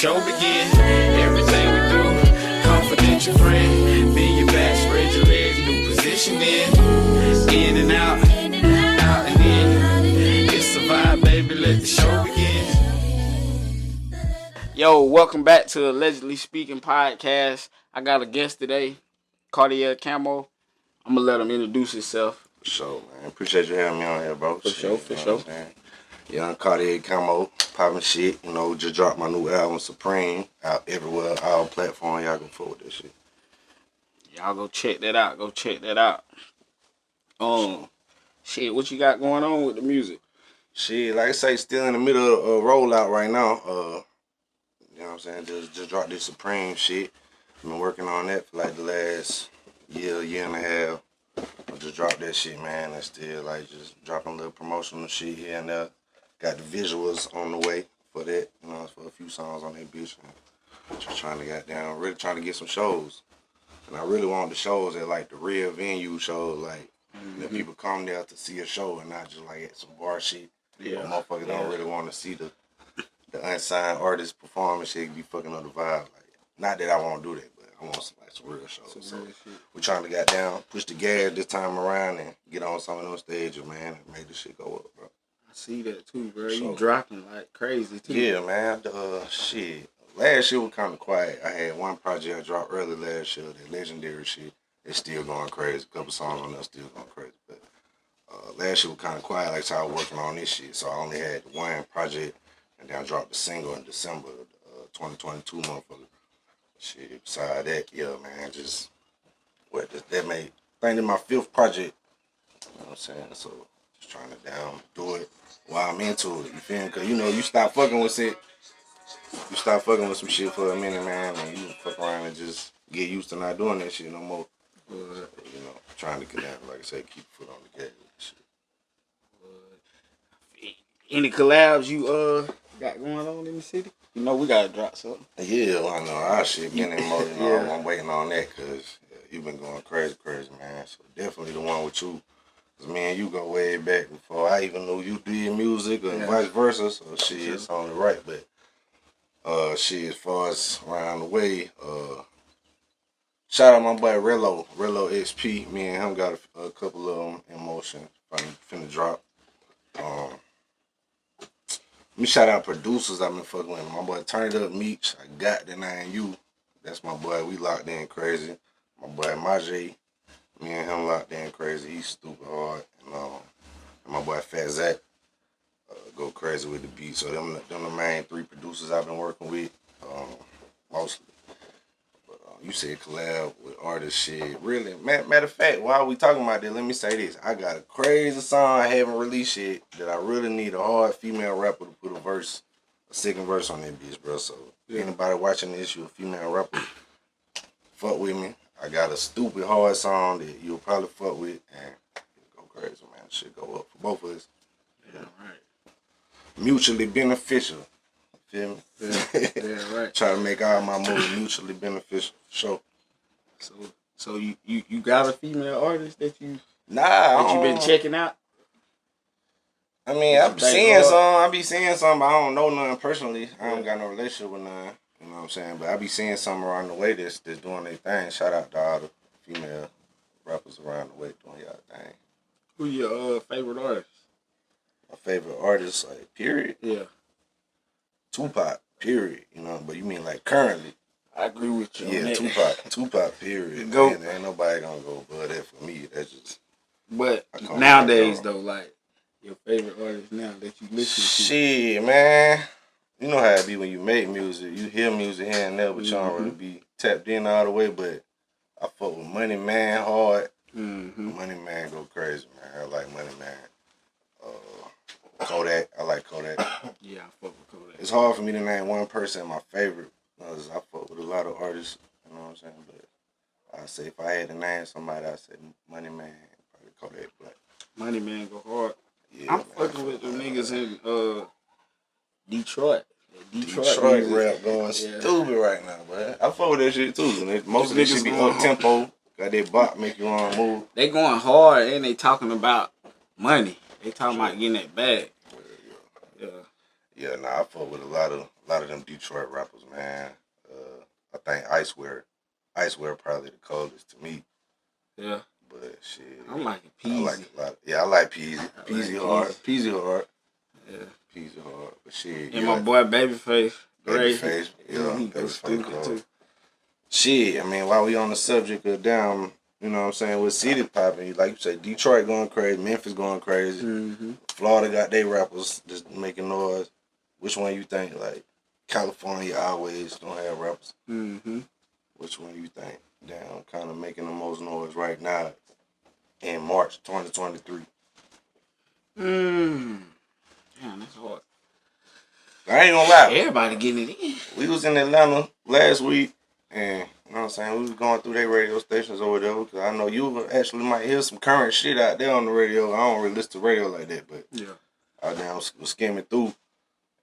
show begin. Everything we do, confidential friend. Be your back, spread your legs, new position in and out, out and in. It's a vibe, baby, let the show begin. Yo, welcome back to Allegedly Speaking podcast. I got a guest today, Cartier, Camo. I'm gonna let him introduce himself. For sure, man. Appreciate you having me on here, bro. For sure. Young Cartier, Camo, popping shit. You know, just dropped my new album, Supreme, out everywhere, all platforms. Y'all go forward this shit. Y'all go check that out. Shit, what you got going on with the music? Shit, like I say, still in the middle of rollout right now. You know what I'm saying? Just dropped this Supreme shit. Been working on that for like the last year and a half. I just dropped that shit, man. And still like just dropping a little promotional shit here and there. Got the visuals on the way for that, you know, for a few songs on that bitch. And just trying to really trying to get some shows. And I really want the shows at like the real venue shows, like that people come there to see a show and not just like at some bar shit. Yeah. Motherfuckers don't really want to see the unsigned artist performance shit be fucking up the vibe. Like, not that I won't do that, but I want some real shows. So we're trying to push the gas this time around and get on some of those stages, man, and make this shit go up, bro. I see that too, bro. You dropping like crazy too. Yeah, man. Shit. Last year was kind of quiet. I had one project I dropped early last year, that legendary shit. It's still going crazy. A couple songs on there still going crazy. But last year was kind of quiet, like so I was working on this shit. So I only had one project, and then I dropped the single in December 2022, motherfucker. Shit, besides that, yeah, man, just that made, I think that's my 5th project. You know what I'm saying? So just trying to do it while I'm into it. You feel me? Because, you know, you stop fucking with it. You stop fucking with some shit for a minute, man, and you fuck around and just get used to not doing that shit no more. You know, trying to get down, like I said, keep the foot on the gas with shit. Any collabs you got going on in the city? You know we gotta drop something. Yeah, well, I know. Our shit been in mode. Yeah. I'm waiting on that because you've been going crazy, man. So definitely the one with you. Because me and you go way back before I even knew you did music or vice versa. So shit, it's on the right. But shit, as far as around the way, shout out my boy Relo XP. Me and him got a couple of them in motion. Finna drop. Let me shout out producers I've been fucking with. My boy Turn It Up Meech. I got the 9U. That's my boy. We locked in crazy. My boy Majay. Me and him locked in crazy. He's stupid hard. And my boy Fat Zach go crazy with the beat. So them the main 3 producers I've been working with, mostly. But you said collab with artists shit. Really, matter of fact, while we talking about that, let me say this. I got a crazy song I haven't released yet that I really need a hard female rapper to put a second verse on that bitch, bro. So anybody watching this, you a female rapper, fuck with me. I got a stupid hard song that you'll probably fuck with and it'll go crazy, man. Shit go up for both of us. Yeah, right. Mutually beneficial. Feel me? Yeah, right. Try to make all my moves mutually beneficial. Sure. So you got a female artist that you been checking out? I mean, I be seeing some, but I don't know none personally. I don't got no relationship with none. You know what I'm saying? But I be seeing some around the way that's doing their thing. Shout out to all the female rappers around the way doing y'all thing. Who your favorite artist? My favorite artist, like, period? Yeah. Tupac, period. You know, but you mean like currently? I agree with you. Yeah, Tupac, period. Go. Man, ain't nobody gonna go above that for me. That's just. But nowadays, though, like, your favorite artist now that you listen to? Shit, man. You know how it be when you make music. You hear music here and there, but you don't really be tapped in all the way. But I fuck with Money Man hard. Money Man go crazy, man. I like Money Man. Kodak. I like Kodak. Yeah, I fuck with Kodak. It's hard for me to name one person my favorite because I fuck with a lot of artists. You know what I'm saying? But I say if I had to name somebody, I say Money Man, probably Kodak Black. Money Man go hard. Yeah, I'm fucking with the niggas in Detroit. Detroit rap going stupid right now, bro. I fuck with that shit too. Most of this shit be up tempo. Got that bop make you want to move. They going hard and they talking about money. They talking about getting that bag. Yeah, nah, I fuck with a lot of lot of them Detroit rappers, man. I think Icewear probably the coldest to me. Yeah. But shit, I'm liking I like Peasy. a lot. Yeah, I like Peasy. Peasy hard. Peasy hard. Yeah. Peasy hard. But shit, And my boy Babyface. Babyface. Yeah, He goes stupid too. Shit, I mean, while we on the subject of down, you know what I'm saying, with city popping, like you say, Detroit going crazy, Memphis going crazy, Florida got their rappers just making noise. Which one you think, like, California always don't have rappers? Which one you think, down, kind of making the most noise right now in March 2023? Damn, that's hard. I ain't gonna lie. Everybody getting it in. We was in Atlanta last week, and you know what I'm saying, we was going through their radio stations or whatever, because I know you actually might hear some current shit out there on the radio. I don't really listen to radio like that, but yeah, I down was skimming through,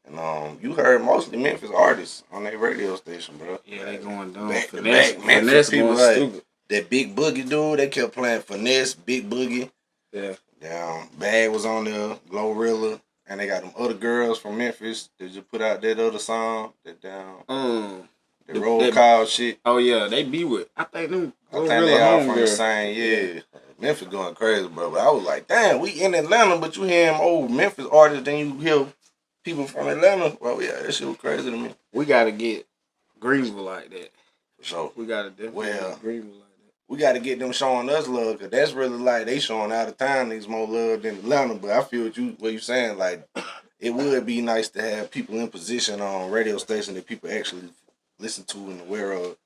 and you heard mostly Memphis artists on their radio station, bro. Yeah, they going down. Memphis people going like stupid. that Big Boogie dude, they kept playing Finesse, Big Boogie. Yeah. Down, Bag was on there, Glorilla. And they got them other girls from Memphis that just put out that other song, that down, the roll call shit. Oh yeah, they be with. I think them. I think they all from the same. Yeah, Memphis going crazy, bro. But I was like, damn, we in Atlanta, but you hear them old Memphis artists, then you hear people from Atlanta. Well, yeah, that shit was crazy to me. We gotta get Greenville like that. So we gotta definitely get Greenville like that. We gotta get them showing us love, cause that's really like they showing out of town niggas more love than Atlanta. But I feel what you saying, like it would be nice to have people in position on radio station that people actually listen to and aware of,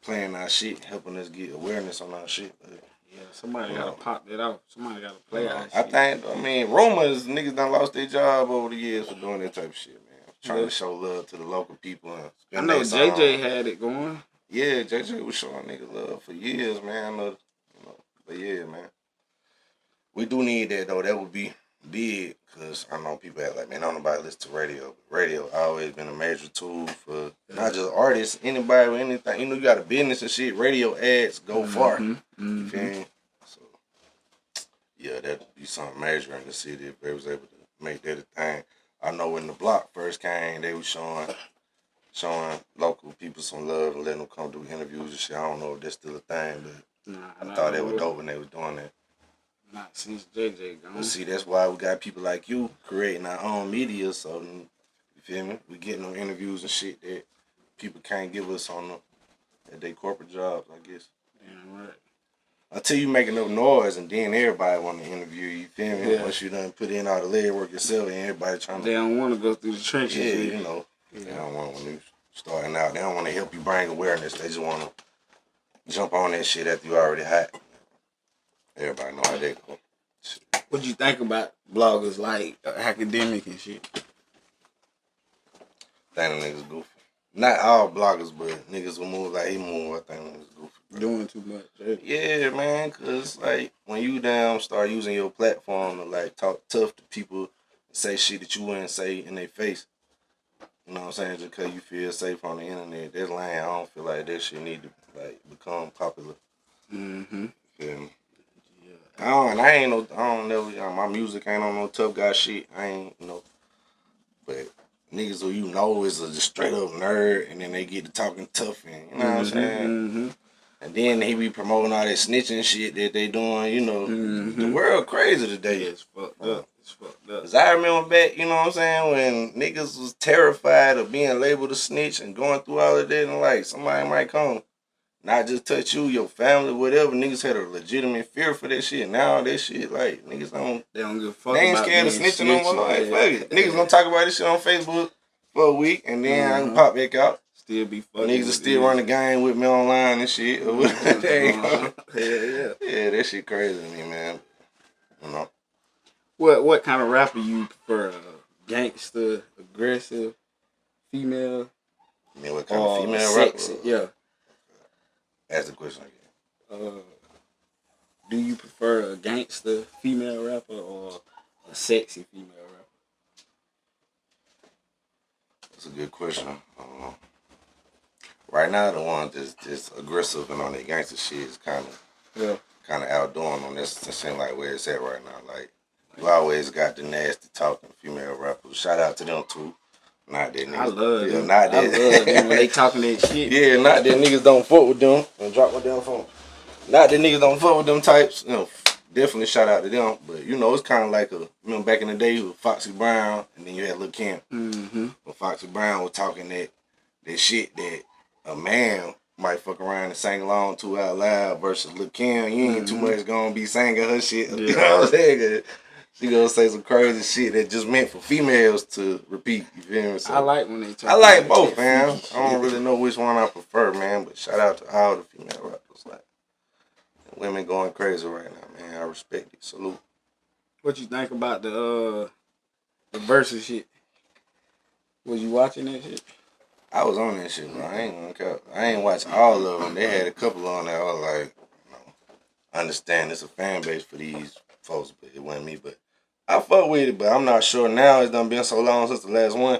playing our shit, helping us get awareness on our shit. But, yeah, somebody gotta pop that out. Somebody gotta play our shit. I mean, rumors niggas done lost their job over the years for doing that type of shit, man. Trying to show love to the local people. And I know JJ had it going. Yeah, JJ was showing niggas love for years, man. I know, but yeah, man. We do need that, though. That would be big, because I know people act like, man, don't nobody listen to radio. Radio always been a major tool for not just artists, anybody with anything. You know, you got a business and shit. Radio ads go far. You feel me? So, yeah, that'd be something major in the city if they was able to make that a thing. I know when the block first came, they was showing local people some love and letting them come do interviews and shit. I don't know if that's still a thing, but I thought they were dope when they was doing that. Not since JJ gone. But see, that's why we got people like you creating our own media, so you feel me? We getting them interviews and shit that people can't give us on them at their corporate jobs, I guess. Damn right. Until you make enough noise and then everybody want to interview you, feel me? Yeah. Once you done put in all the leg work yourself and everybody trying to... They don't want to go through the trenches. Yeah, you know. They don't want when you starting out. They don't want to help you bring awareness. They just want to jump on that shit after you already hot. Everybody know how they go. What you think about bloggers like academic and shit? Think them niggas goofy. Not all bloggers, but niggas who move like he move. I think niggas goofy. Bro. Doing too much. Yeah, man. Cause like when you start using your platform to like talk tough to people, say shit that you wouldn't say in their face. You know what I'm saying? Just cause you feel safe on the internet. That's lame. I don't feel like that shit need to like become popular. Feel me? Yeah. My music ain't on no tough guy shit. I ain't, but niggas who is a just straight up nerd, and then they get to talking tough, and you know what I'm saying? And then he be promoting all that snitching shit that they doing, The world crazy today. It's fucked up. It's fucked up. Cause I remember back, you know what I'm saying, when niggas was terrified of being labeled a snitch and going through all of that, and like somebody might come, not just touch you, your family, whatever. Niggas had a legitimate fear for that shit. Now that shit, like niggas they don't give a fuck. They ain't scared of snitching no more. Like, fuck it. Niggas gonna talk about this shit on Facebook for a week, and then I can pop back out. Still be fucking. Niggas will still run the game with me online and shit. Yeah, that shit crazy to me, man. You know. What kind of rapper you prefer? Gangster, aggressive, female? I mean, what kind of female rapper? Yeah. Ask the question again. Do you prefer a gangster female rapper or a sexy female rapper? That's a good question. Right now, the one that's just aggressive and on that gangster shit is kind of outdoing them. That seems like where it's at right now. Like, you always got the nasty talking female rappers. Shout out to them too. Not that niggas. I love them. Not that. I love them when they talking that shit. Yeah, not that niggas don't fuck with them. And drop my damn phone. Not that niggas don't fuck with them types. You know, definitely shout out to them. But you know, it's kind of like remember back in the day with Foxy Brown, and then you had Lil Kim. Mm-hmm. When Foxy Brown was talking that shit that a man might fuck around and sing along to out loud versus Lil Kim. You ain't too much gonna be singing her shit. Yeah. You know what I'm saying? She gonna say some crazy shit that just meant for females to repeat. You feel me? So, I like when they talk. I like both, man. I don't really know which one I prefer, man. But shout out to all the female rappers. Like, women going crazy right now, man. I respect it. Salute. What you think about the Verzuz shit? Was you watching that shit? I was on that shit, bro. I ain't gonna count. I ain't watch all of them. They had a couple on there. I was like, I understand it's a fan base for these folks, but it wasn't me. But I fuck with it, but I'm not sure now. It's done been so long since the last one.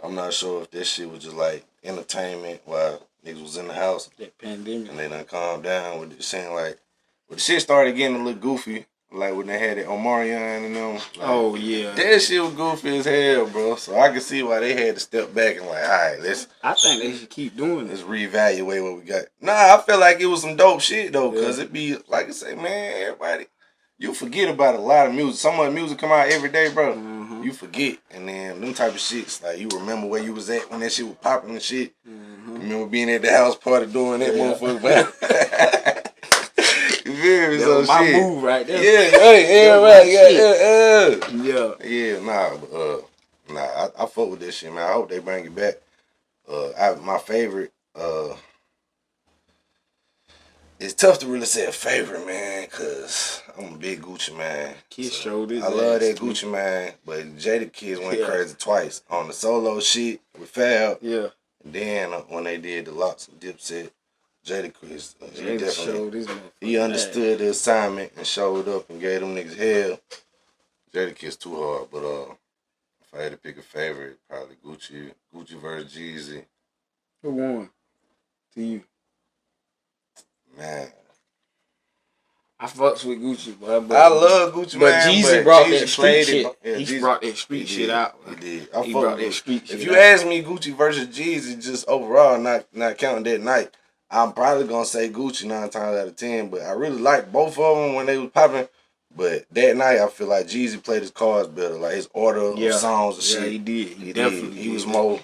I'm not sure if this shit was just like entertainment while niggas was in the house. That pandemic. And they done calmed down with it. Saying like, when the shit started getting a little goofy, like when they had it Omarion and them. Like, oh, yeah. That shit was goofy as hell, bro. So I can see why they had to step back and like, all right, I think they should keep doing let's it. reevaluate what we got. Nah, I feel like it was some dope shit though, cause it be like I say, man, everybody, you forget about a lot of music. Some of the music come out every day, bro. Mm-hmm. You forget, and then them type of shits, like you remember where you was at when that shit was popping and shit. Mm-hmm. Remember being at the house party doing that motherfucker, man. You feel me? So my shit. move right there. Yeah, right, Yeah. Nah, I fuck with this shit, man. I hope they bring it back. My favorite, it's tough to really say a favorite, man, cause I'm a big Gucci man. Kids showed it. I love that Gucci man, but Jada Kids went crazy twice on the solo shit with Fab. Yeah. And then when they did the Locks and Dipset, Jada Kids, he definitely he understood the assignment and showed up and gave them niggas hell. Jada Kids too hard, but if I had to pick a favorite, probably Gucci versus Jeezy. Who won? To you? Man, I fucks with Gucci, boy. I love Gucci, but man. Jeezy but brought Jeezy that street shit. Yeah, He Jeezy, brought that street shit out. He did. He brought that street shit If you out. ask me Gucci versus Jeezy, just overall, not counting that night, I'm probably gonna say Gucci 9 times out of 10. But I really like both of them when they was popping. But that night, I feel like Jeezy played his cards better, like his order of songs and shit. Yeah, he did. He definitely did. He was more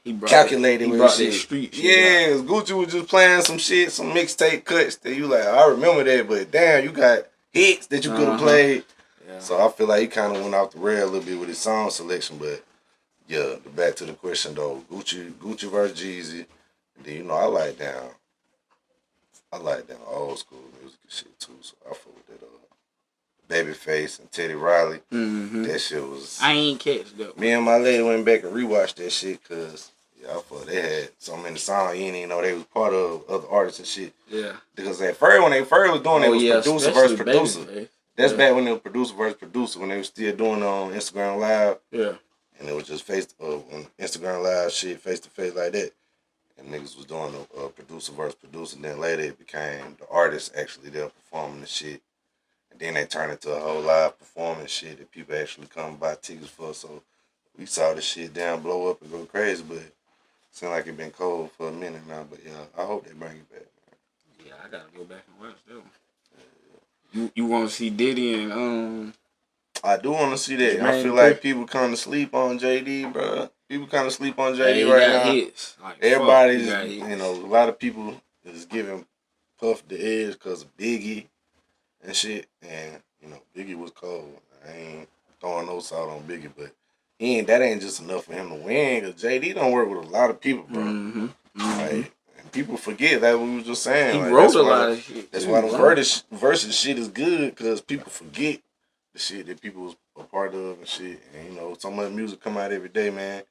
he calculated he with brought his that shit. street shit Yeah, Gucci was just playing some shit, some mixtape cuts that you like, I remember that, but damn, you got hits that you could have played. Yeah. So I feel like he kind of went off the rail a little bit with his song selection, but yeah, back to the question though, Gucci versus Jeezy. And then, you know, I like down old school music and shit too, so I fuck with that Babyface and Teddy Riley. Mm-hmm. That shit was... I ain't catch that. Me and my lady went back and rewatched that shit because I thought they had so many songs you didn't even know they was part of other artists and shit. Yeah. Because at first, when they first was doing it, was producer versus producer. Babyface. That's back when it was producer versus producer, when they was still doing it on Instagram Live. Yeah. And it was just on Instagram Live shit, face to face like that. And niggas was doing a producer versus producer. And then later it became the artists actually there performing the shit. And then they turned it to a whole live performance shit that people actually come buy tickets for. So we saw the shit down, blow up and go crazy. But it seemed like it been cold for a minute now. But yeah, I hope they bring it back, man. Yeah, I gotta go back and watch them. You want to see Diddy and I do want to see that. I feel like people kind of sleep on JD, bro. People kind of sleep on JD right now. Hits. Like, everybody's, you know, a lot of people is giving Puff the edge because of Biggie and shit. And, you know, Biggie was cold. I ain't throwing no salt on Biggie, but that ain't just enough for him to win because JD don't work with a lot of people, bro. Mm-hmm. Like, and people forget that we was just saying. He like, wrote a lot of shit. That's why the versus shit is good because people forget the shit that people was a part of and shit. And, you know, some of the music come out every day, man.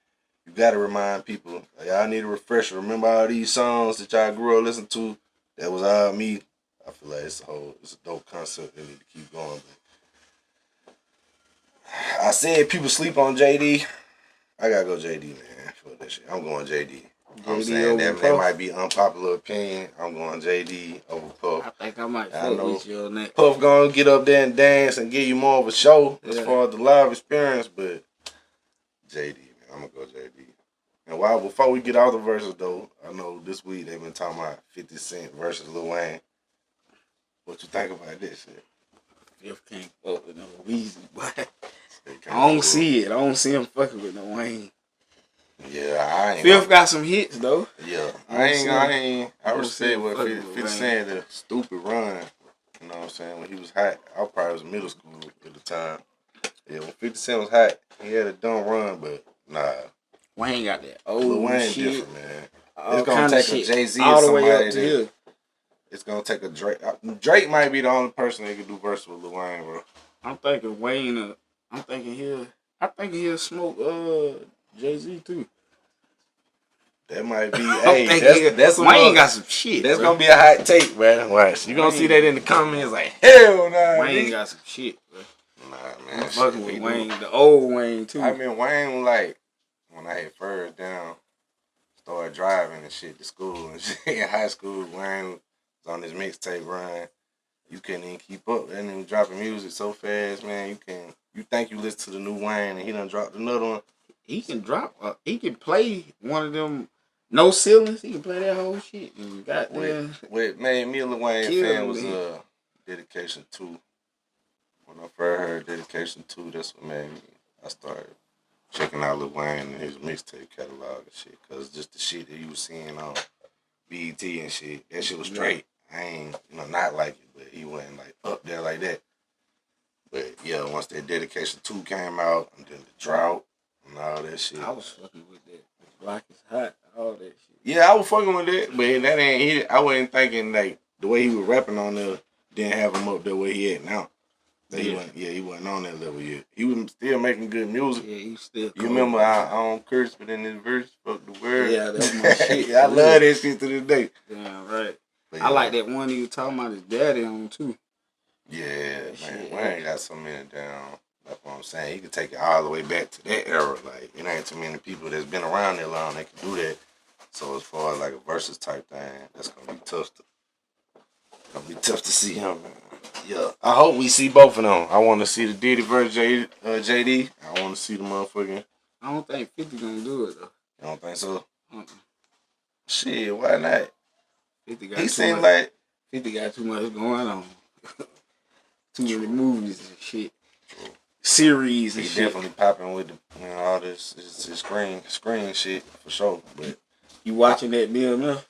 You gotta remind people, like, y'all need a refresher. Remember all these songs that y'all grew up listening to? That was all me. I feel like it's a dope concept. They need to keep going. But I said people sleep on JD. I gotta go JD, man. Fuck that shit. I'm going JD. I'm saying that might be unpopular opinion. I'm going JD over Puff. I think I might fuck with you on that. Puff gonna get up there and dance and give you more of a show as far as the live experience, but JD, man, I'm gonna go JD. And while before we get all the verses though, I know this week they've been talking about 50 Cent versus Lil Wayne. What you think about this shit? Fifth can't fuck with no Weezy, but They can't I don't fuck see it. I don't see him fucking with no Wayne. Yeah, I ain't. Fifth got some hits though. Yeah, I don't see respect him what fucking 50 with Cent the stupid run. You know what I'm saying? When he was hot, I probably was in middle school at the time. Yeah, when 50 Cent was hot, he had a dumb run, but nah. Wayne got that Lil old Wayne shit. different, man. All It's gonna kind of take a shit. Jay-Z all or the way up somebody to here. It's gonna take a Drake. Drake might be the only person that can do verse with Lil Wayne, bro. I'm thinking Wayne. I'm thinking he'll smoke Jay-Z too. That might be. I'm Hey, thinking that's Wayne got some shit. That's bro. gonna be a hot take, man. Watch. You gonna Wayne- see that in the comments like, hell nah. Wayne nigga. got some shit, bro. Nah, I'm man. fucking shit, with he Wayne, do. the old Wayne too. I mean, Wayne like when I had first down, started driving and shit to school and shit in high school. Wayne was on his mixtape run. You couldn't even keep up. And he was dropping music so fast, man. You think you listen to the new Wayne and he done dropped another one. He can drop. He can play one of them. No ceilings. He can play that whole shit. And What made me a Lil Wayne Kill fan him, was man. Dedication 2. When I first heard Dedication 2, that's what made me. I started checking out Lil Wayne and his mixtape catalog and shit. Because just the shit that you was seeing on BET and shit, that shit was straight. I ain't, not like it, but he wasn't like up there like that. But yeah, once that Dedication 2 came out, and then the Drought and all that shit. I was fucking with that. Block is hot. All that shit. Yeah, I was fucking with it, but that ain't. I wasn't thinking like the way he was rapping on there didn't have him up there where he at now. He wasn't on that level yet. He was still making good music. Yeah, he still. You remember I don't curse, but in this verse, fuck the word. Yeah, that's my shit. I love that shit to this day. Yeah, right. But I like that one he was talking about his daddy on too. Yeah, man, shit, Wayne got so many down. That's what I'm saying. He could take it all the way back to that era. Like, it ain't too many people that's been around that long that can do that. So as far as like a versus type thing, that's gonna be tough to see him, man. Yeah, I hope we see both of them. I want to see the Diddy versus JD. I want to see the motherfucking. I don't think 50 gonna do it though. You don't think so? Uh-uh. Shit, why not? 50 got He too seemed much. like 50 got too much going on. Too many movies and shit. Series and he shit. definitely popping with the, all this his screen shit for sure. But You watching that BMF?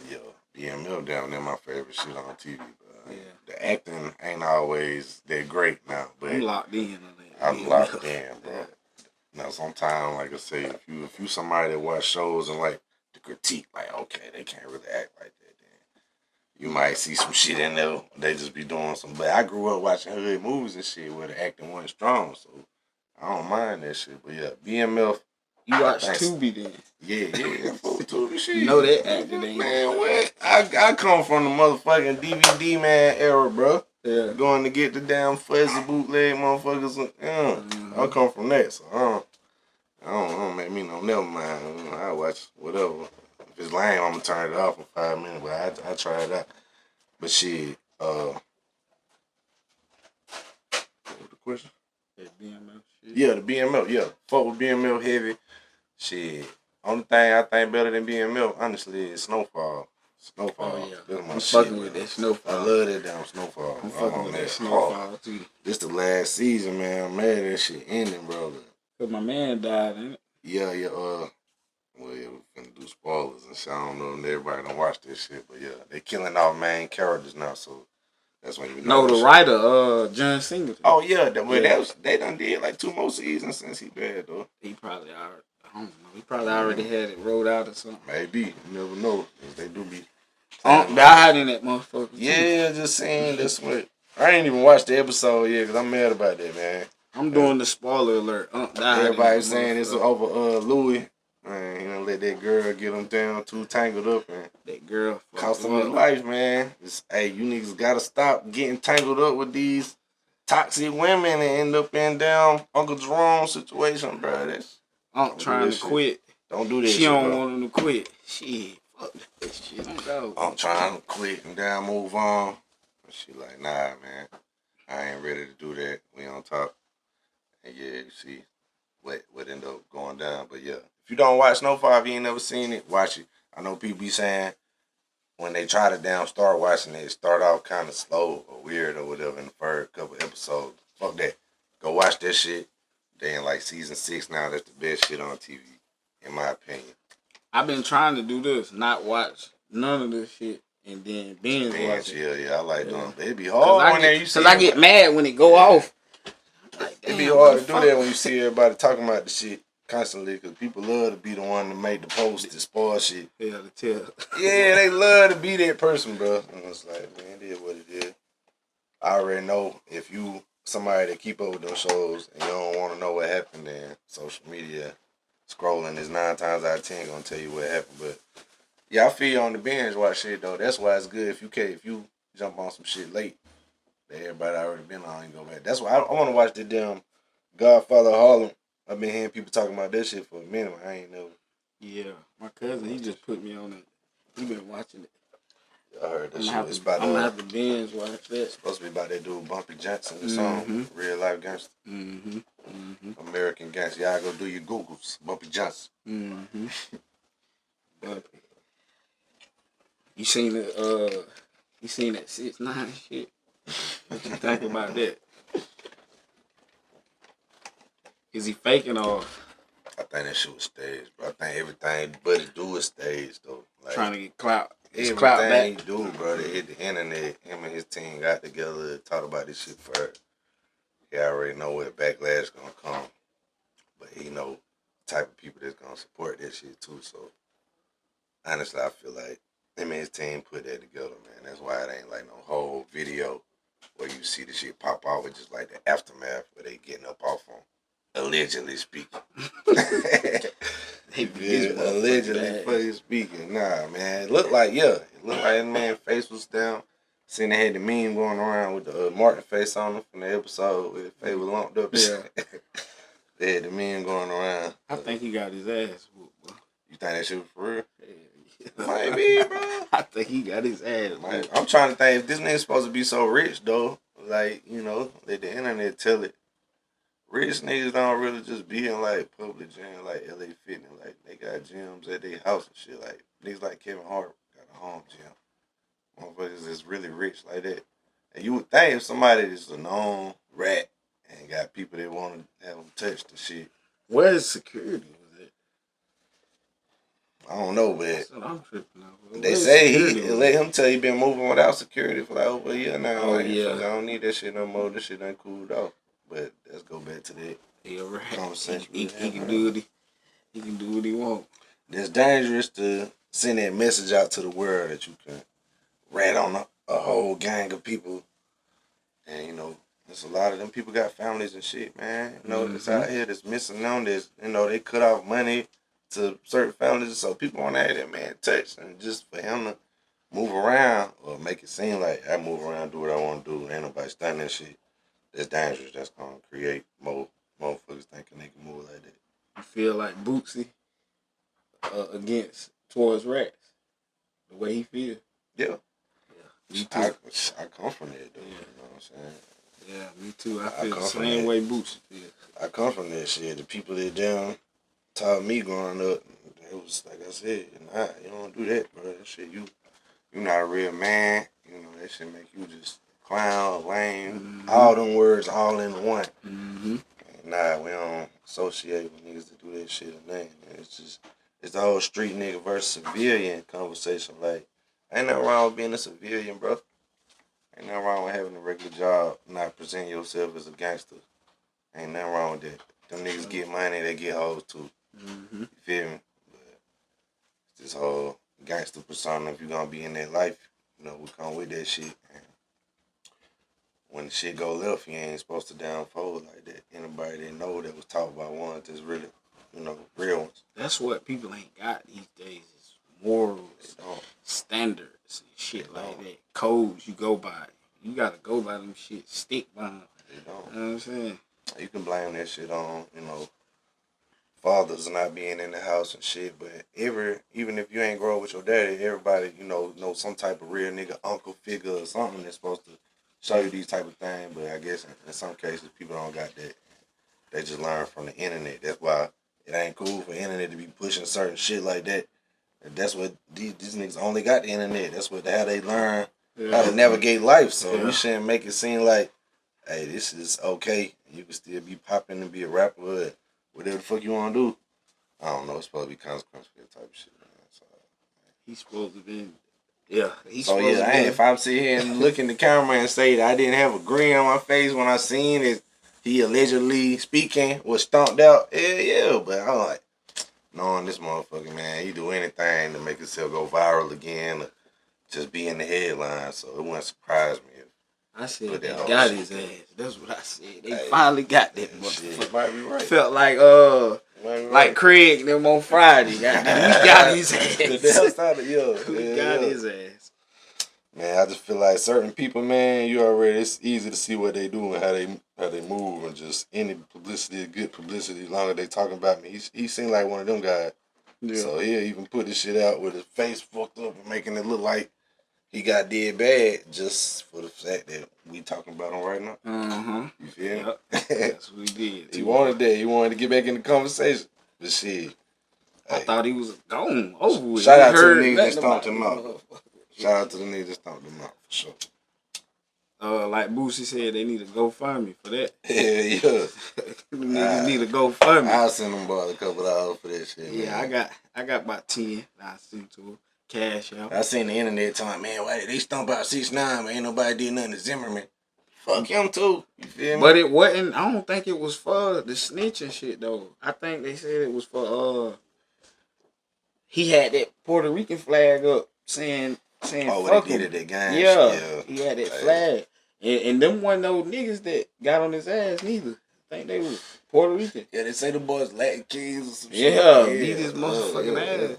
yeah, BML down there my favorite shit on TV. But Yeah. the acting ain't always that great now. But I'm locked in on that. I'm BMF. locked in, bro. Now sometimes, like I say, if you somebody that watch shows and like the critique, like okay, they can't really act like that, then you might see some shit in there. They just be doing some. But I grew up watching hood movies and shit where the acting wasn't strong, so I don't mind that shit. But yeah, BMF. You watch Thanks. Tubi then? Yeah, full Tubi shit. You know that acting ain't. Man, what? I come from the motherfucking DVD man era, bro. Yeah. Going to get the damn fuzzy bootleg motherfuckers. I come from that, so I don't make me no never mind. I watch whatever. If it's lame, I'm gonna turn it off in 5 minutes. But I try it out. But shit, what was the question? That BMF shit. Yeah, the BML. Yeah, fuck with BML heavy. Shit. Only thing I think better than BML, honestly, is Snowfall. Snowfall. Oh yeah. That's my I'm shit, fucking with man. that Snowfall. I love that damn Snowfall. I'm fucking with that Snowfall too. This the last season, man. I'm mad that shit ending, bro. Cause my man died, ain't it? Yeah. Well, yeah, we finna do spoilers and shit. I don't know if everybody don't watch this shit, but yeah, they killing off main characters now, so that's when you know. No, the writer, John Singleton. Oh yeah, they done did like 2 more seasons since he died though. He probably already. I don't know. He probably already had it rolled out or something. Maybe you never know, 'cause they do be. Died in that motherfucker. Yeah, just saying that's what. I ain't even watched the episode yet because I'm mad about that, man. I'm doing the spoiler alert. Died. Everybody saying it's over Louis. Man, you know, let that girl get him down too tangled up and That girl cost him his life, man. Hey, you niggas gotta stop getting tangled up with these toxic women and end up in down Uncle Jerome situation, bro. That's trying to quit. Don't do that. She shit, don't bro. want him to quit. Shit, fuck that shit. Don't go. I'm trying to quit and down move on. And she like, nah, man. I ain't ready to do that. We on top. And yeah, you see. what ended up going down. But yeah, if you don't watch Snowfall, if you ain't never seen it, watch it. I know people be saying when they try to start watching it, start off kind of slow or weird or whatever in the first couple episodes. Fuck that. Go watch that shit. They in like season 6 now. That's the best shit on TV, in my opinion. I've been trying to do this, not watch none of this shit, and then binge watch it. Yeah, I like them. It'd be hard when you see. Cause I get mad when it go off. Like, it'd be hard to do that when you see everybody talking about the shit constantly, because people love to be the one to make the post to spoil shit. Yeah, to tell. Yeah, they love to be that person, bro. And it's like, man, it is what it is. I already know if you somebody that keep up with those shows and you don't want to know what happened, then social media scrolling is 9 times out of 10 gonna tell you what happened. But yeah, I feel you on the binge watch shit though. That's why it's good if you jump on some shit late that everybody already been on and go back. That's why I want to watch the damn Godfather of Harlem. I've been hearing people talking about that shit for a minute. I ain't never. Yeah, my cousin, he just put me on it. He been watching it. I heard that shit. I'm gonna have to binge watch that. Supposed to be about that dude Bumpy Johnson, the song, Real Life Gangster. American Gangster. Y'all go do your Googles. Bumpy Johnson. But you seen it? You seen that 6ix9ine shit? What you think about that? Is he faking or? I think that shit was staged, bro. I think everything Buddy do is staged though. Like, trying to get clout. Everything he do, bro, they hit the internet. Him and his team got together and talked about this shit first. He already know where the backlash gonna come. But he know the type of people that's gonna support that shit too. So honestly, I feel like him and his team put that together, man. That's why it ain't like no whole video where you see the shit pop off. It's just like the aftermath where they getting up off on. Allegedly speaking. Allegedly fucking speaking. Nah, man. It looked like that man's face was down. Seen they had the meme going around with the Martin face on him from the episode where his face was lumped up. Yeah. They had the meme going around. I think he got his ass whooped, bro. You think that shit was for real? Yeah. Might be, bro. I think he got his ass whooped. I'm trying to think if this nigga's supposed to be so rich though. Like, let the internet tell it. Rich niggas don't really just be in like public gym like LA Fitness. Like they got gyms at their house and shit. Like niggas like Kevin Hart got a home gym. Motherfuckers is really rich like that. And you would think if somebody is a known rat and got people that want to have them touch the shit. Where's security with it? I don't know, but That's what I'm tripping over. they say he let him tell he been moving without security for like over a year now. Oh, like, yeah. I don't need that shit no more. This shit done cooled off. But let's go back to that. Yeah, right. Conversation. He can do what he want. It's dangerous to send that message out to the world that you can rat on a whole gang of people. And, there's a lot of them people got families and shit, man. That's out here that's missing on this. They cut off money to certain families. So people want to have that man touched. And just for him to move around or make it seem like I move around, do what I want to do, ain't nobody stunning that shit. That's dangerous. That's going to create more motherfuckers thinking they can move like that. You feel like Bootsy towards rats, the way he feel. Yeah. Me too. I come from that, though. Yeah. You know what I'm saying? Yeah, me too. I feel the come from same that. way Bootsy feel. I come from that shit. The people that down taught me growing up, it was like I said, you don't do that, bro. That shit, you not a real man. That shit make you just clown, lame, all them words all in one. Nah, we don't associate with niggas that do that shit or nothing. It's the whole street nigga versus civilian conversation. Like, ain't nothing wrong with being a civilian, bro. Ain't nothing wrong with having a regular job, not presenting yourself as a gangster. Ain't nothing wrong with that. Them niggas get money, they get hoes too. You feel me? But this whole gangster persona, if you gonna be in that life, we come with that shit. And when the shit go left, you ain't supposed to downfold like that. Anybody that know that was taught by ones that's really, real ones. That's what people ain't got these days is morals, standards, and shit like that. Codes you go by. You gotta go by them shit. Stick by them. They don't. You know what I'm saying? You can blame that shit on, fathers not being in the house and shit, but even if you ain't grow up with your daddy, everybody, know some type of real nigga uncle figure or something that's supposed to show you these type of things. But I guess in some cases people don't got that. They just learn from the internet. That's why it ain't cool for the internet to be pushing certain shit like that. And that's what these niggas only got the internet. That's what how they learn how to navigate life. So we shouldn't make it seem like, hey, this is okay. You can still be popping and be a rapper, or whatever the fuck you want to do. I don't know. It's supposed to be consequence for that type of shit, man. So, He's supposed to be. Yeah. If I'm sitting here and look in the camera and say that I didn't have a grin on my face when I seen it, he allegedly speaking was stomped out. Yeah. But I'm like, knowing this motherfucker, man, he do anything to make himself go viral again, or just be in the headlines. So it wouldn't surprise me. I said they got his ass. That's what I said. They finally got that motherfucker. Might be right. Felt like Craig them on Friday. Goddamn, we got his ass. We got his ass. Man, I just feel like certain people, man, it's easy to see what they do and how they move, and just any publicity is good publicity as long as they talking about me. He seemed like one of them guys. Yeah. So he'll even put this shit out with his face fucked up and making it look like he got dead bad just for the fact that we talking about him right now. Mm-hmm. You feel me? Yes, we did. He wanted that. He wanted to get back in the conversation. But shit. I thought he was gone over with. Shout out to the niggas that stomped him out. Shout out to the niggas that stomped him out for sure. Like Boosie said, they need to GoFundMe for that. Yeah. The niggas need to GoFundMe. I'll send them boys a couple dollars for that shit. Yeah, man. I got about 10. I sent to him. Cash out. I seen the internet talking, man, why they stomp out 6ix9ine, man? Ain't nobody did nothing to Zimmerman. Fuck him too. You feel me? But it wasn't. I don't think it was for the snitching shit though. I think they said it was for he had that Puerto Rican flag up saying fuck he did him. at that game. Yeah, he had that flag. And them wasn't no niggas that got on his ass neither. I think they was Puerto Rican. Yeah, they say the boys Latin kids or some shit. Yeah, beat his motherfucking ass. Yeah.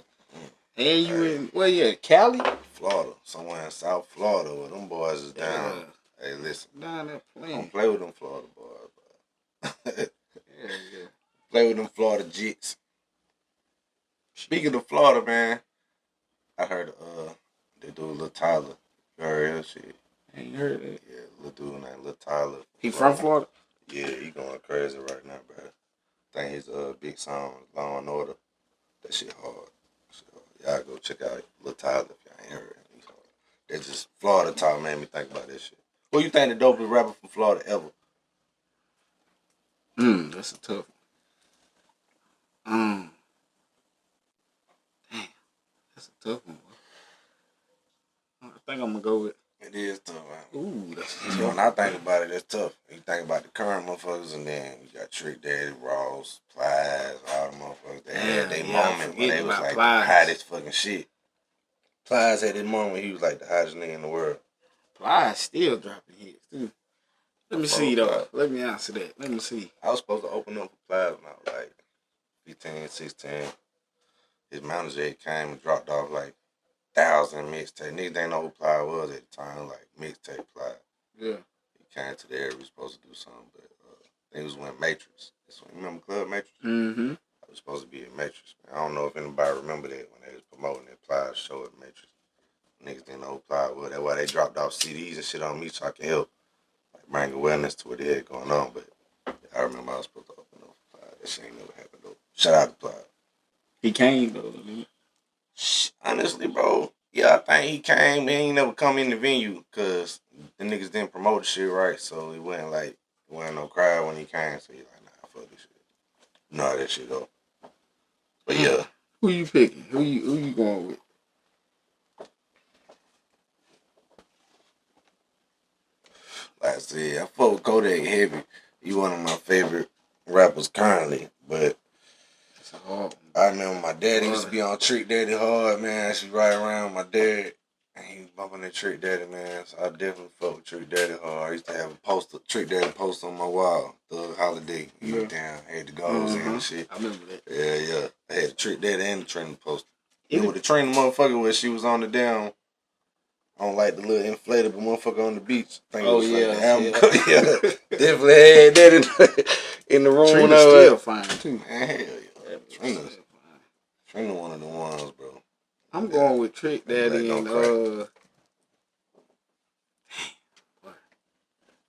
And you in Cali? Florida. Somewhere in South Florida where them boys is down. Hey, listen. Down there playing. Don't play with them Florida boys, bro. Play with them Florida Jits. Speaking of Florida, man, I heard they do Lil Tyler. You heard his shit? I ain't heard that. Yeah, little dude named Lil Tyler. He from Florida? Yeah, he going crazy right now, bro. I think his big song, Law and Order. That shit hard. Y'all go check out Lil Tyler if y'all ain't heard it. That's just Florida talk made me think about this shit. Who you think the dopest rapper from Florida ever? That's a tough one. Damn, that's a tough one. I think I'm gonna go with. It is tough, man. Ooh, that's tough. When I think about it, it's tough. You think about the current motherfuckers, and then you got Trick Daddy, Ross, Plies, all the motherfuckers that had their moment when they was like the hottest fucking shit. Plies had that moment when he was like the hottest nigga in the world. Plies still dropping hits too. Let me see though. Let me answer that. Let me see. I was supposed to open up for Plies when I was like 15, 16. His manager came and dropped off like 1,000 mixtape. Niggas didn't know who Plies was at the time, like mixtape Plies. Yeah. He came to the area, we was supposed to do something, but I think it was when Matrix. You remember Club Matrix? Mm-hmm. I was supposed to be in Matrix. Man. I don't know if anybody remember that when they was promoting that Plies show at Matrix. Niggas didn't know who Plies was. That's why they dropped off CDs and shit on me so I can help bring awareness to what they had going on. But I remember I was supposed to open up for Plies. That shit ain't never happened though. Shout out to Plies. He came though, didn't he? Honestly, bro, yeah, I think he came. He ain't never come in the venue because the niggas didn't promote the shit right. So it wasn't no crowd when he came. So he like, nah, fuck this shit. You know how that shit go. But yeah. Who you picking? Who you going with? Like I said, I fuck with Kodak heavy. He one of my favorite rappers currently, but I remember my daddy used to be on Trick Daddy hard, man. I used to ride around with my dad, and he was bumping that Trick Daddy, man. So I definitely fuck with Trick Daddy hard. I used to have a Trick Daddy poster on my wall, Thug Holiday. He was down, had the goals and shit. I remember that. Yeah. I had the Trick Daddy and the training poster. You know, with the training motherfucker where she was on the down. On like the little inflatable motherfucker on the beach. I think it was like the album. Yeah. Definitely had that in the room. Trina's still fine too. Man, hell yeah. Trina one of the ones, bro. I'm going with Trick Daddy and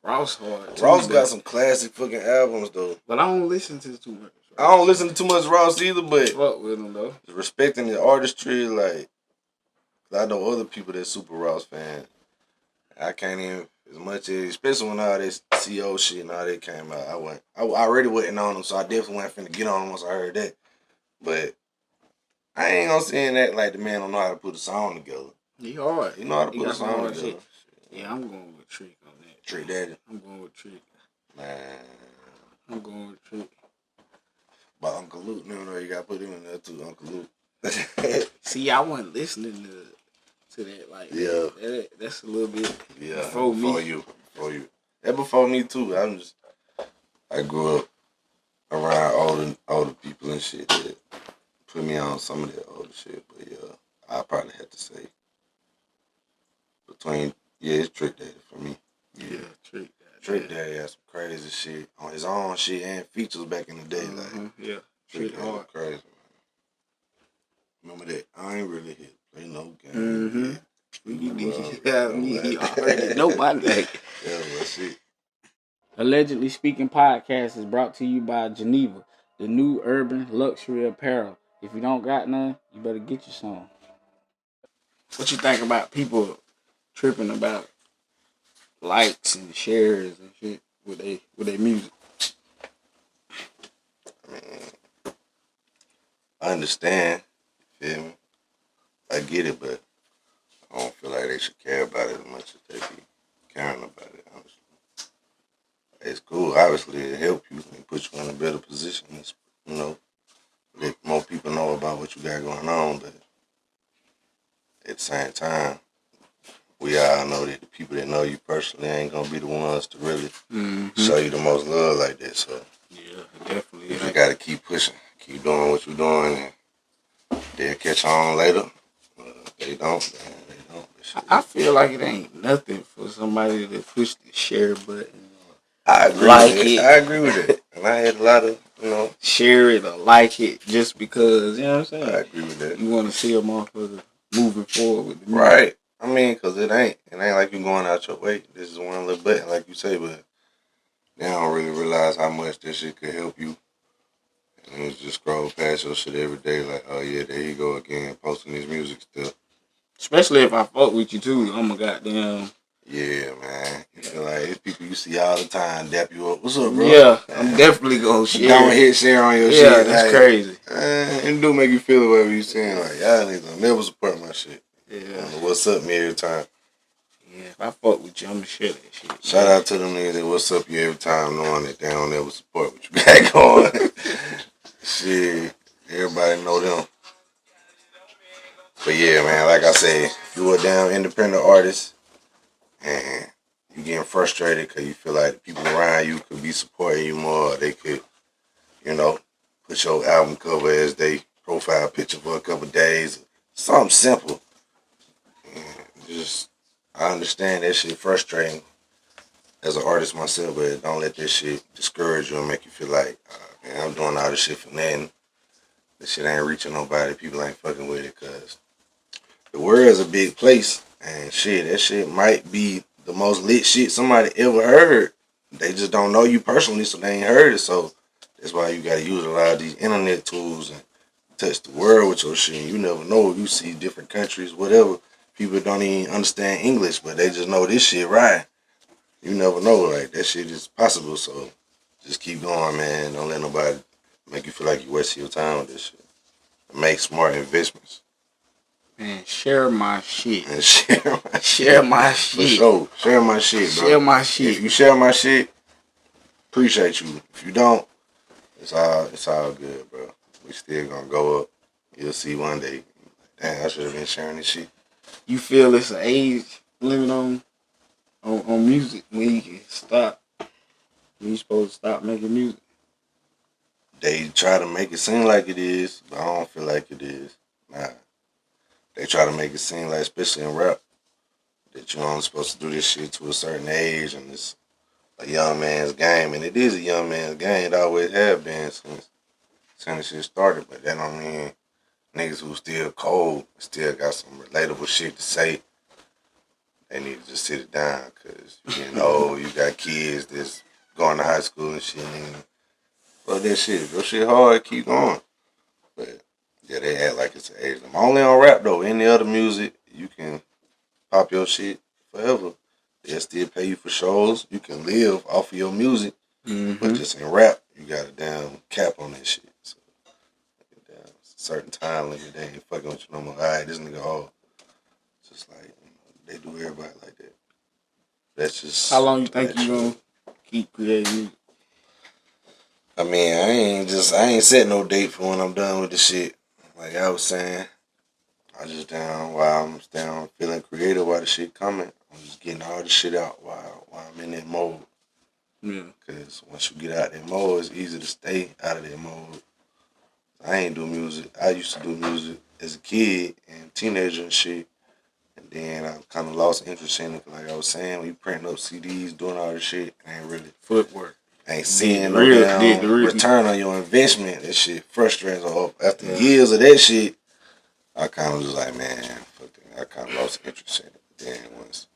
Ross hard. Too, Ross got some classic fucking albums though. But I don't listen to too much. I don't listen to too much Ross either, but fuck with him though. Respecting the artistry, like I know other people that's super Ross fan. I can't even as much as, especially when all this CO shit and all that came out. I already wasn't on them, so I definitely wasn't finna get on them once I heard that. But I ain't gonna say that like the man don't know how to put a song together. He hard. He know how to put a song together. Shit. Yeah, I'm going with Trick on that. Trick Daddy. I'm going with Trick. Man. I'm going with Trick. But Uncle Luke, no, you gotta put him in there too, Uncle Luke. See, I wasn't listening to that. Like, yeah, that's a little bit before you. That before me too. I grew up around older people and shit that put me on some of that older shit. But yeah, I probably have to say it's Trick Daddy for me. Yeah, Trick Daddy. Trick Daddy had some crazy shit on his own shit and features back in the day. Like, yeah, Trick Daddy was crazy, man. Remember that? I ain't really here to play no game. He already know my name. Yeah, that's it. Allegedly Speaking podcast is brought to you by Geneva, the new urban luxury apparel. If you don't got none, you better get you some. What you think about people tripping about likes and shares and shit with their music? I mean, I understand. You feel me? I get it, but I don't feel like they should care about it as much as they be caring about it, honestly. It's cool, obviously, it help you and put you in a better position. It's, let more people know about what you got going on, but at the same time, we all know that the people that know you personally ain't gonna be the ones to really show you the most love like that. So yeah, definitely. You gotta keep pushing, keep doing what you're doing, and they'll catch on later. They don't. They don't. I feel like it ain't nothing for somebody to push the share button. I agree with it. I agree with it. And I had a lot of, share it or like it just because, you know what I'm saying? I agree with that. You want to see a motherfucker moving forward with the music. Right. I mean, because it ain't like you going out your way. This is one little button, like you say, but they don't really realize how much this shit could help you. And it's just scroll past your shit every day like, oh yeah, there you go again, posting this music stuff. Especially if I fuck with you too, I'm a goddamn... Yeah, man. You feel like it's people you see all the time dap you up. What's up, bro? Yeah, I'm definitely gonna share. Don't hit share on your shit. Yeah, that's crazy. It do make you feel whatever you saying. Like, y'all niggas never support my shit. Yeah. What's up me every time. Yeah, if I fuck with you, I'm gonna share that shit. Shout out to them niggas that what's up you every time, knowing that they don't ever support what you got going. Shit, everybody know them. But yeah, man, like I said, if you a damn independent artist and you getting frustrated because you feel like the people around you could be supporting you more, or they could, put your album cover as they profile picture for a couple of days, something simple. And I understand that shit frustrating as an artist myself, but don't let this shit discourage you and make you feel like, man, I'm doing all this shit for nothing. This shit ain't reaching nobody. People ain't fucking with it because the world's a big place. And shit, that shit might be the most lit shit somebody ever heard. They just don't know you personally, so they ain't heard it. So that's why you gotta use a lot of these internet tools and touch the world with your shit. You never know. You see different countries, whatever. People don't even understand English, but they just know this shit right. You never know, like that shit is possible. So just keep going, man. Don't let nobody make you feel like you wasting your time with this shit. Make smart investments. Man, share my shit. And share my shit. For sure. Share my shit, bro. Share my shit. If you share my shit, appreciate you. If you don't, it's all good, bro. We still gonna go up. You'll see one day. Damn, I should have been sharing this shit. You feel it's an age limit on music when you can stop? When you supposed to stop making music? They try to make it seem like it is, but I don't feel like it is. Nah. They try to make it seem like, especially in rap, that you're only supposed to do this shit to a certain age and it's a young man's game. And it is a young man's game. It always have been since the shit started. But that don't mean niggas who still cold, still got some relatable shit to say, they need to just sit it down because you getting old, you got kids that's going to high school and shit. And fuck that shit. Go shit hard, keep going. But yeah, they act like it's an age limit. Only on rap though. Any other music, you can pop your shit forever. They'll still pay you for shows. You can live off of your music. But just in rap, you got a damn cap on that shit. So, damn, certain time limit, they ain't fucking with you no more. All right, this nigga all. Just like, they do everybody like that. That's just. How long you think you gonna keep creating music? I mean, I ain't set no date for when I'm done with the shit. Like I was saying, I just down while I'm down feeling creative while the shit coming. I'm just getting all the shit out while I'm in that mode. Yeah. Because once you get out that mode, it's easy to stay out of that mode. I ain't do music. I used to do music as a kid and teenager and shit. And then I kind of lost interest in it. Like I was saying, when you printing up CDs, doing all this shit, ain't really footwork. Ain't seeing no damn return on your investment. That shit frustrating. So after years of that shit, I kind of was like, man, fuck that. I kind of lost interest in it. Then once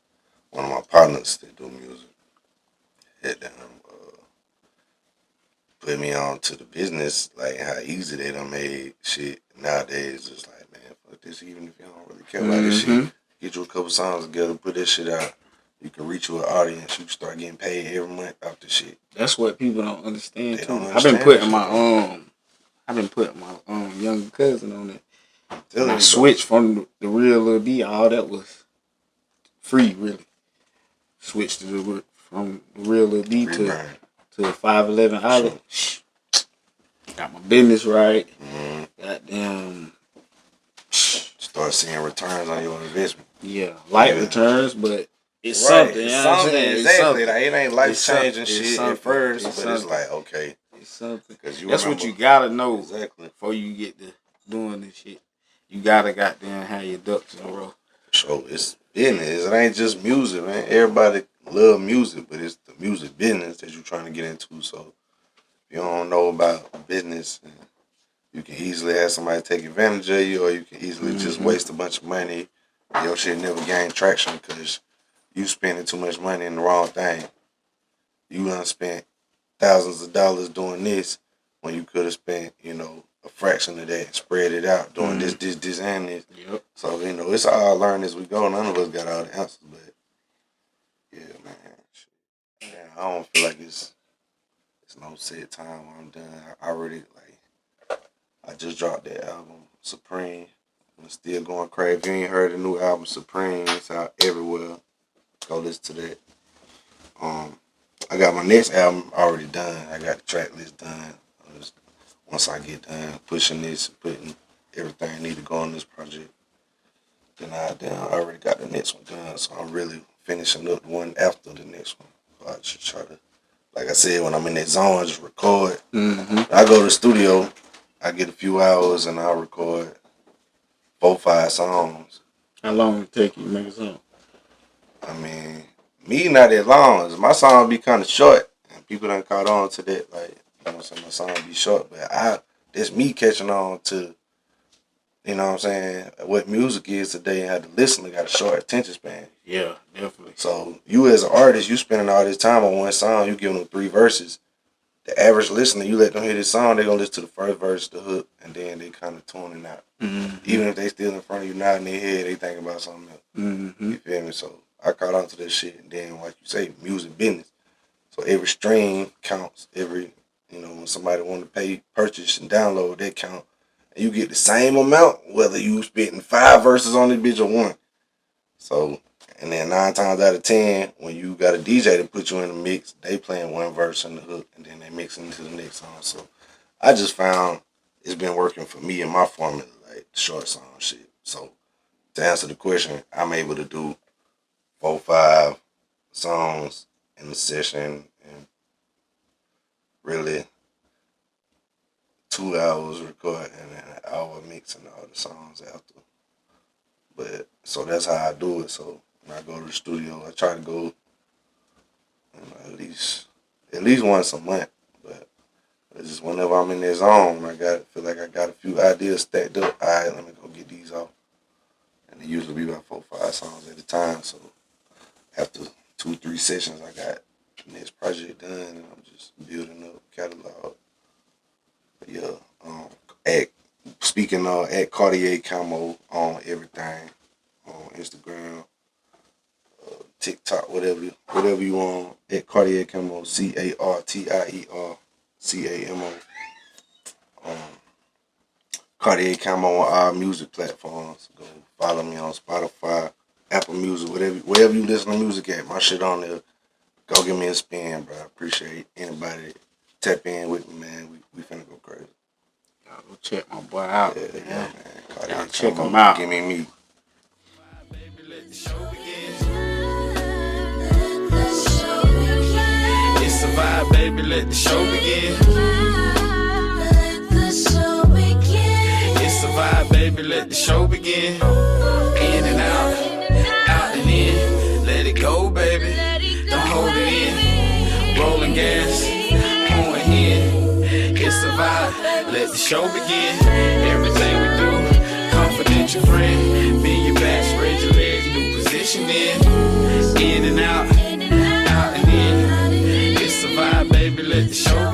one of my partners that do music had them put me on to the business, like how easy they done made shit nowadays. It's like, man, fuck this. Even if you don't really care about this shit, get you a couple songs together, put this shit out. You can reach your audience. You can start getting paid every month off the shit. That's what people don't understand too. Don't I've been putting my younger cousin on it. And I switched from the real Lil D. All that was free, really. Switched from the real Lil D to 511 Olly. Got my business right. Goddamn. Start seeing returns on your investment. Yeah, light returns, but it's something. It's you know something, what I'm saying? exactly. Something. Like, it ain't life changing shit at first, but it's like, okay. It's something. You That's what you gotta know exactly before you get to doing this shit. You gotta goddamn have your ducks in a row. So it's business. It ain't just music, man. Everybody love music, but it's the music business that you're trying to get into. So if you don't know about business, you can easily have somebody take advantage of you, or you can easily just waste a bunch of money. Your shit never gain traction because you spending too much money in the wrong thing. You done spent thousands of dollars doing this when you could have spent, a fraction of that and spread it out doing this, and this. Yep. So, it's all learn as we go. None of us got all the answers, but yeah, man. Yeah, I don't feel like it's no set time when I'm done. I already, I just dropped that album, Supreme. I'm still going crazy. If you ain't heard the new album, Supreme, it's out everywhere. Go listen to that. I got my next album already done. I got the track list done. Once I get done pushing this, putting everything I need to go on this project, then I already got the next one done. So I'm really finishing up the one after the next one. So I just try to, like I said, when I'm in that zone, I just record. I go to the studio, I get a few hours, and I'll record 4-5 songs. How long it take you to make a song? I mean, me not that long. My song be kind of short, and people done caught on to that. Like, my song be short, but that's me catching on to, what music is today, and how the listener got a short attention span. Yeah, definitely. So you as an artist, you spending all this time on one song, you giving them 3 verses. The average listener, you let them hear this song, they gonna listen to the first verse, the hook, and then they kind of tuning out. Even if they still in front of you nodding their head, they think about something else. You feel me? So I caught on to this shit, and then like you say, music business. So every stream counts. Every when somebody want to pay, purchase, and download, that count. And you get the same amount whether you spitting 5 verses on this bitch or 1. So, and then 9 times out of 10, when you got a DJ to put you in the mix, they playing 1 verse in the hook, and then they mixing into the next song. So I just found it's been working for me and my formula, like short song shit. So to answer the question, I'm able to do 4-5 songs in the session, and really 2 hours recording and an hour mixing all the songs after. But so that's how I do it. So when I go to the studio, I try to go at least once a month. But it's just whenever I'm in that zone, feel like I got a few ideas stacked up. All right, let me go get these off. And it usually be about 4-5 songs at a time. So after 2-3 sessions, I got next project done, and I'm just building up catalog. But yeah, speaking of at Cartier Camo on everything, on Instagram, TikTok, whatever you want, at Cartier Camo, CartierCamo. Cartier Camo on all music platforms. Go follow me on Spotify, Apple Music, wherever you listen to music at. My shit on there. Go give me a spin, bro. I appreciate anybody that tap in with me, man. We finna go crazy. Y'all go check my boy out, Yeah, man. Cartier Y'all check Camo, him out. Give me meat. It's a vibe, baby, let the show begin. It's a vibe, baby, let the show begin. In and out, out and in. Let it go, baby. Don't hold it in. Rolling gas, pouring in. It's a vibe, let the show begin. Everything we do, confidential friend. Be your back, spread your legs, new position in and out, out and in. It's a vibe, baby, let the show begin.